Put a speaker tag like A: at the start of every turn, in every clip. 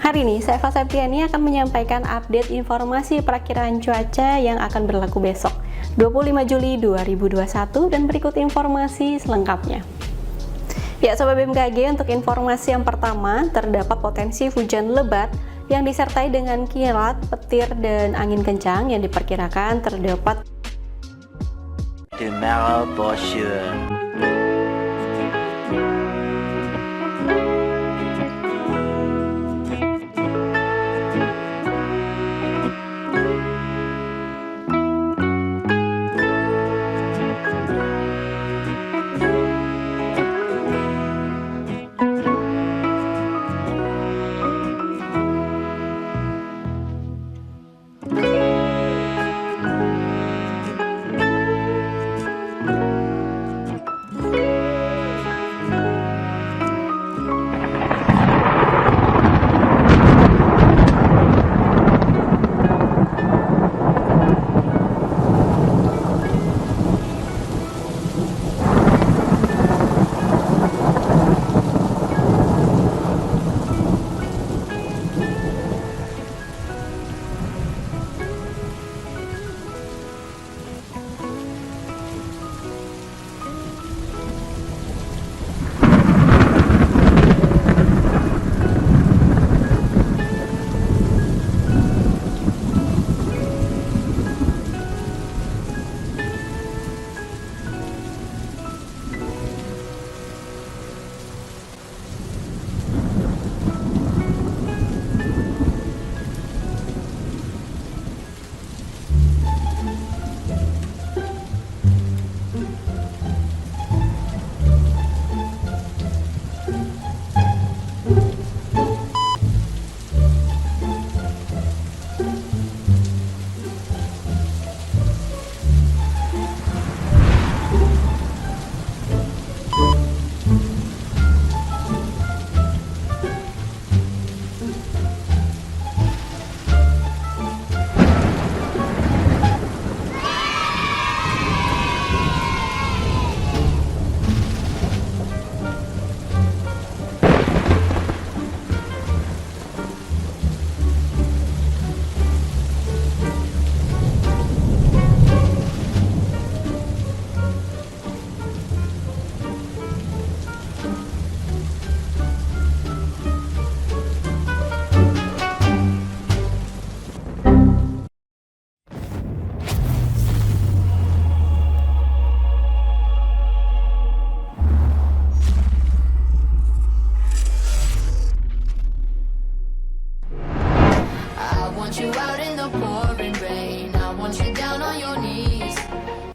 A: Hari ini, saya Eva Septiani akan menyampaikan update informasi perakiraan cuaca yang akan berlaku besok, 25 Juli 2021, dan berikut informasi selengkapnya. Ya, Sobat BMKG, untuk informasi yang pertama, terdapat potensi hujan lebat yang disertai dengan kilat, petir, dan angin kencang yang diperkirakan terdapat
B: de Marabouche.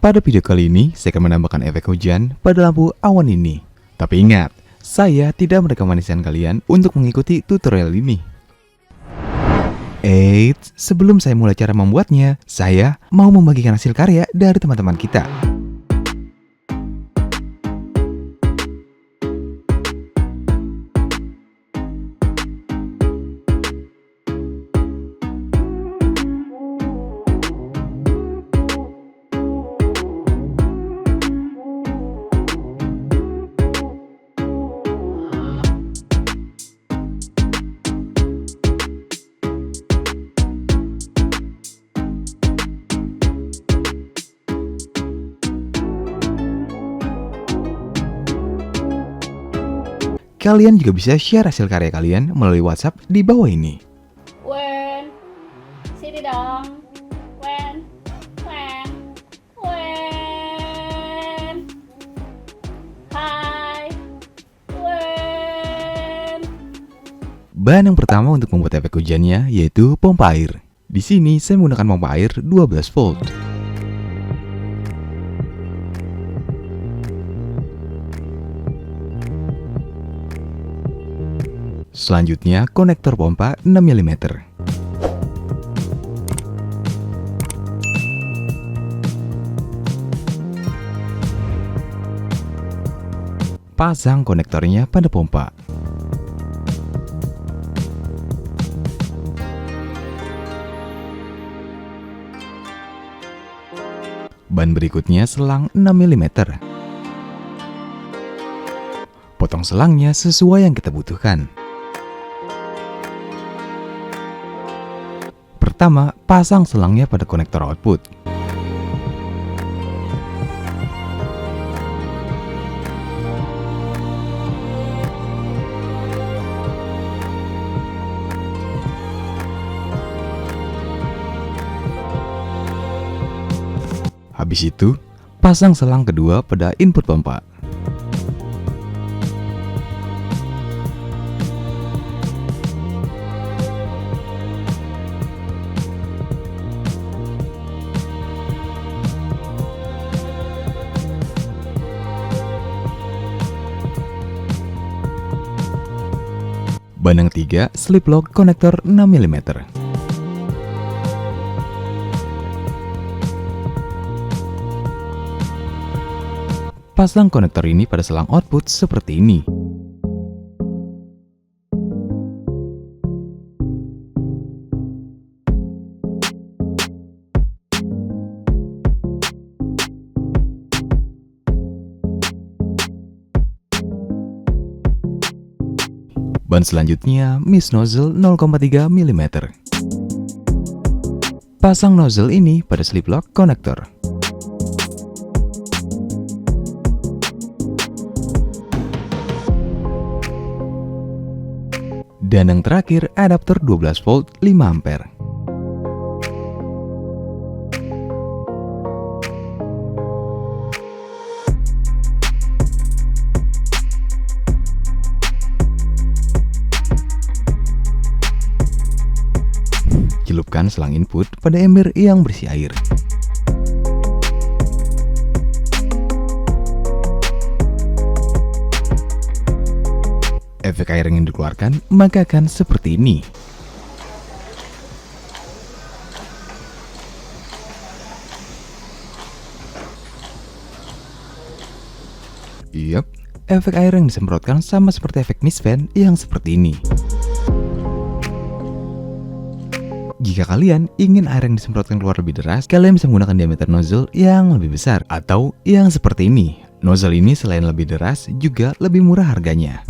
C: Pada video kali ini, saya akan menambahkan efek hujan pada lampu awan ini. Tapi ingat, saya tidak merekomendasikan kalian untuk mengikuti tutorial ini. Eits, sebelum saya mulai cara membuatnya, saya mau membagikan hasil karya dari teman-teman kita. Kalian juga bisa share hasil karya kalian melalui WhatsApp di bawah ini.
D: Wen, sini dong. Wen. Hai. Wen.
C: Bahan yang pertama untuk membuat efek hujannya yaitu pompa air. Di sini saya menggunakan pompa air 12 volt. Selanjutnya, konektor pompa 6 mm. Pasang konektornya pada pompa. Ban berikutnya selang 6 mm. Potong selangnya sesuai yang kita butuhkan. pertama, pasang selangnya pada konektor output. Habis itu, pasang selang kedua pada input pompa. Benang 3 slip lock konektor 6 mm. Pasang konektor ini pada selang output seperti ini. Ban selanjutnya, mist nozzle 0,3 mm. Pasang nozzle ini pada slip lock konektor. Dan yang terakhir, adapter 12 volt 5 ampere. Celupkan selang input pada ember yang berisi air. Efek air yang dikeluarkan maka akan seperti ini. Yup, efek air yang disemprotkan sama seperti efek mist fan yang seperti ini. Jika kalian ingin air yang disemprotkan keluar lebih deras, kalian bisa menggunakan diameter nozzle yang lebih besar atau yang seperti ini. Nozzle ini selain lebih deras juga lebih murah harganya.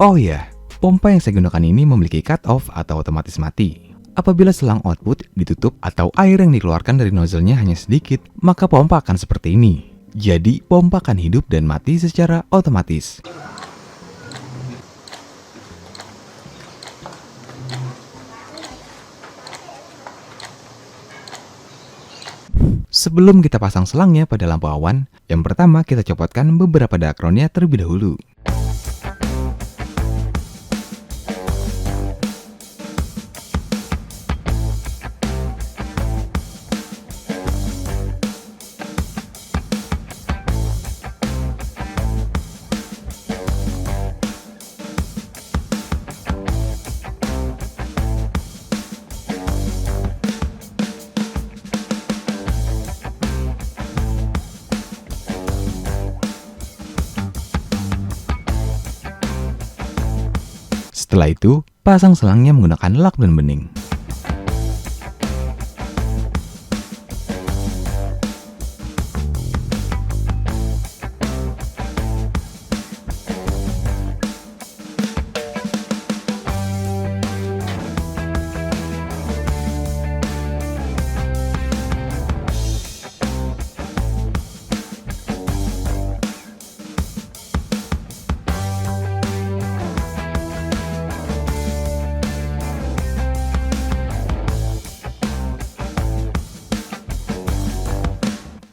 C: Oh ya, pompa yang saya gunakan ini memiliki cut off atau otomatis mati. Apabila selang output ditutup atau air yang dikeluarkan dari nozzle-nya hanya sedikit, maka pompa akan seperti ini. Jadi, pompa akan hidup dan mati secara otomatis. Sebelum kita pasang selangnya pada lampu awan, yang pertama kita copotkan beberapa dakronnya terlebih dahulu. Setelah itu, pasang selangnya menggunakan lak dan bening.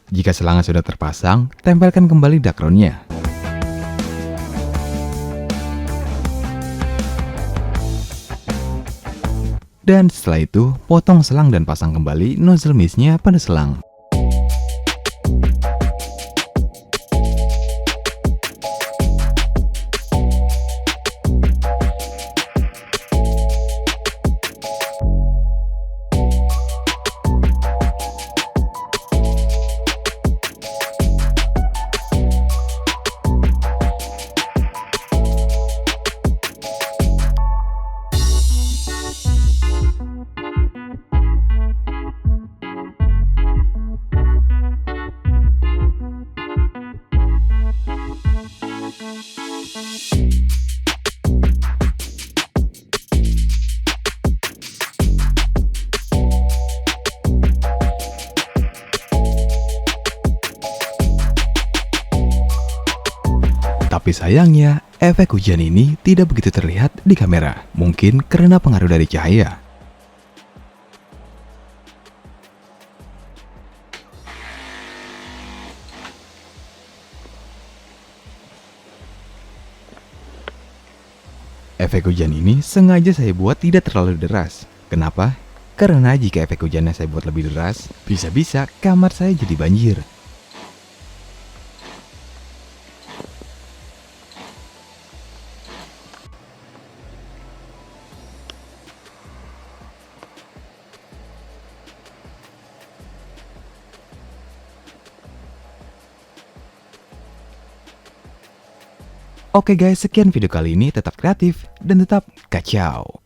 C: Jika selangnya sudah terpasang, tempelkan kembali dakronnya. Dan setelah itu, potong selang dan pasang kembali nozzle mistnya pada selang. Tapi sayangnya, efek hujan ini tidak begitu terlihat di kamera. Mungkin karena pengaruh dari cahaya. Efek hujan ini sengaja saya buat tidak terlalu deras. Kenapa? Karena jika efek hujannya saya buat lebih deras, bisa-bisa kamar saya jadi banjir. Oke guys, sekian video kali ini. Tetap kreatif dan tetap kacau.